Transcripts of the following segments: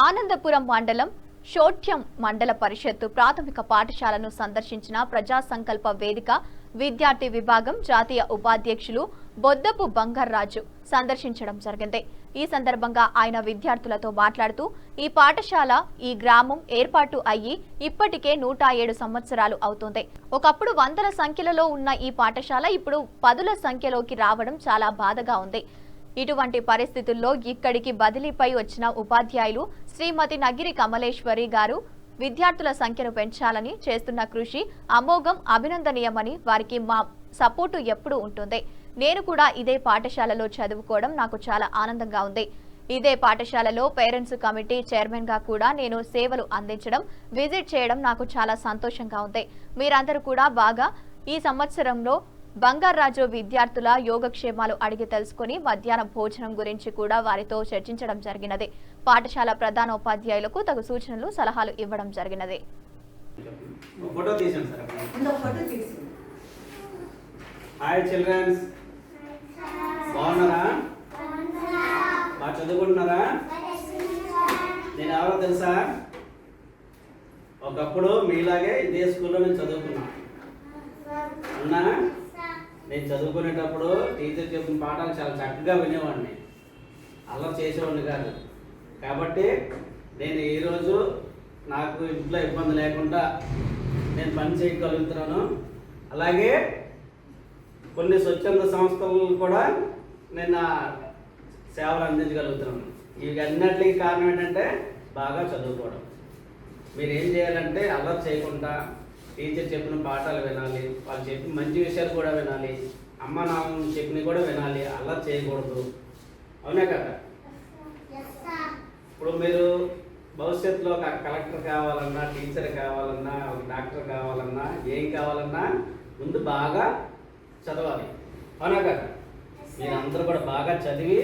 ఆనందపురం మండలం షోట్యం మండల పరిషత్తు ప్రాథమిక పాఠశాలను సందర్శించిన ప్రజా సంకల్ప వేదిక విద్యార్థి విభాగం జాతీయ ఉపాధ్యక్షులు బొద్దపు బంగార్రాజు సందర్శించడం జరిగింది. ఈ సందర్భంగా ఆయన విద్యార్థులతో మాట్లాడుతూ ఈ పాఠశాల ఈ గ్రామం ఏర్పాటు అయ్యి ఇప్పటికే 107 సంవత్సరాలు అవుతుంది. ఒకప్పుడు వందల సంఖ్యలో ఉన్న ఈ పాఠశాల ఇప్పుడు 10ల సంఖ్యలోకి రావడం చాలా బాధగా ఉంది. ఇటువంటి పరిస్థితుల్లో ఇక్కడికి బదిలీపై వచ్చిన ఉపాధ్యాయులు శ్రీమతి నగిరి కమలేశ్వరి గారు విద్యార్థుల సంఖ్యను పెంచాలని చేస్తున్న కృషి అమోఘం, అభినందనీయమని, వారికి మా సపోర్టు ఎప్పుడూ ఉంటుంది. నేను కూడా ఇదే పాఠశాలలో చదువుకోవడం నాకు చాలా ఆనందంగా ఉంది. ఇదే పాఠశాలలో పేరెంట్స్ కమిటీ చైర్మన్ గా కూడా నేను సేవలు అందించడం, విజిట్ చేయడం నాకు చాలా సంతోషంగా ఉంది. మీరందరూ కూడా బాగా ఈ సంవత్సరంలో బంగార్రాజు విద్యార్థుల యోగక్షేమాలు అడిగి తెలుసుకుని మధ్యాహ్నం భోజనం గురించి కూడా వారితో చర్చించడం జరిగినది. పాఠశాల ప్రధానోపాధ్యాయులకు తగు సూచనలు, సలహాలు ఇవ్వడం జరిగినది. హాయ్ చిల్డ్రన్స్, బాగున్నారా? బాగా చదువుకుంటున్నారా? నేను ఎవరో తెలుసా? ఒకప్పుడు మీలాగే ఇదే స్కూల్లో నేను చదువుకున్నా. అవునా? నేను చదువుకునేటప్పుడు టీచర్ చెప్పిన పాఠాలు చాలా చక్కగా వినేవాడిని, అల్లరి చేసేవాడిని కాదు. కాబట్టి నేను ఈరోజు నాకు ఇంట్లో ఇబ్బంది లేకుండా నేను పని చేయగలుగుతున్నాను. అలాగే కొన్ని స్వచ్ఛంద సంస్థలు కూడా నేను సేవలు అందించగలుగుతున్నాను. ఇవి అన్నిటికీ కారణం ఏంటంటే బాగా చదువుకోవడం. మీరు ఏం చేయాలంటే అల్లరి చేయకుండా టీచర్ చెప్పిన పాఠాలు వినాలి, వాళ్ళు చెప్పిన మంచి విషయాలు కూడా వినాలి, అమ్మ నాన్న చెప్పినవి కూడా వినాలి, అల్లరి చేయకూడదు. అవునే కదా? ఇప్పుడు మీరు భవిష్యత్తులో ఒక కలెక్టర్ కావాలన్నా, టీచర్ కావాలన్నా, ఒక డాక్టర్ కావాలన్నా, ఏం కావాలన్నా ముందు బాగా చదవాలి. అవునా కదా? మీరందరూ కూడా బాగా చదివి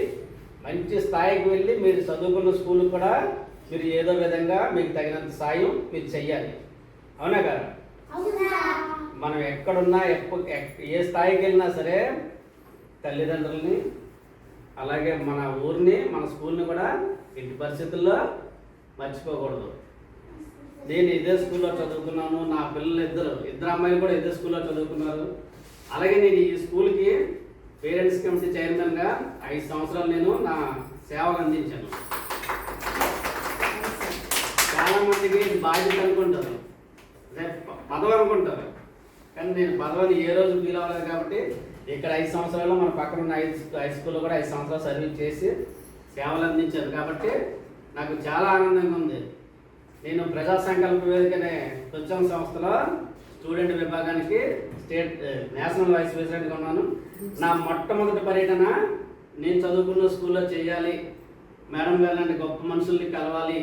మంచి స్థాయికి వెళ్ళి మీరు చదువుకున్న స్కూల్ కూడా మీరు ఏదో విధంగా మీకు తగినంత సాయం మీరు చెయ్యాలి. అవునా కదా? మనం ఎక్కడున్నా ఏ స్థాయికి వెళ్ళినా సరే తల్లిదండ్రులని, అలాగే మన ఊరిని, మన స్కూల్ని కూడా ఇంటి పరిస్థితుల్లో మర్చిపోకూడదు. నేను ఇదే స్కూల్లో చదువుకున్నాను, నా పిల్లలు ఇద్దరు అమ్మాయిలు కూడా ఇదే స్కూల్లో చదువుకున్నారు. అలాగే నేను ఈ స్కూల్కి పేరెంట్స్ కమిటీ చైర్మన్గా 5 సంవత్సరాలు నేను నా సేవలు అందించాను. చాలామందికి బాధ్యత అనుకుంటారు, పదవి అనుకుంటారు, కానీ నేను పదవిని ఏ రోజు ఫీల్ అవ్వలేదు. కాబట్టి ఇక్కడ 5 సంవత్సరాలు మన పక్కన ఉన్న హై స్కూల్లో కూడా 5 సంవత్సరాలు సర్వీస్ చేసి సేవలు అందించాను. కాబట్టి నాకు చాలా ఆనందంగా ఉంది. నేను ప్రజా సంకల్ప వేదిక అనే స్వచ్ఛంద సంస్థలో స్టూడెంట్ విభాగానికి నేషనల్ వైస్ ప్రెసిడెంట్గా ఉన్నాను. నా మొట్టమొదటి పర్యటన నేను చదువుకున్న స్కూల్లో చేయాలి, మేడం గారు లాంటి గొప్ప మనుషుల్ని కలవాలి,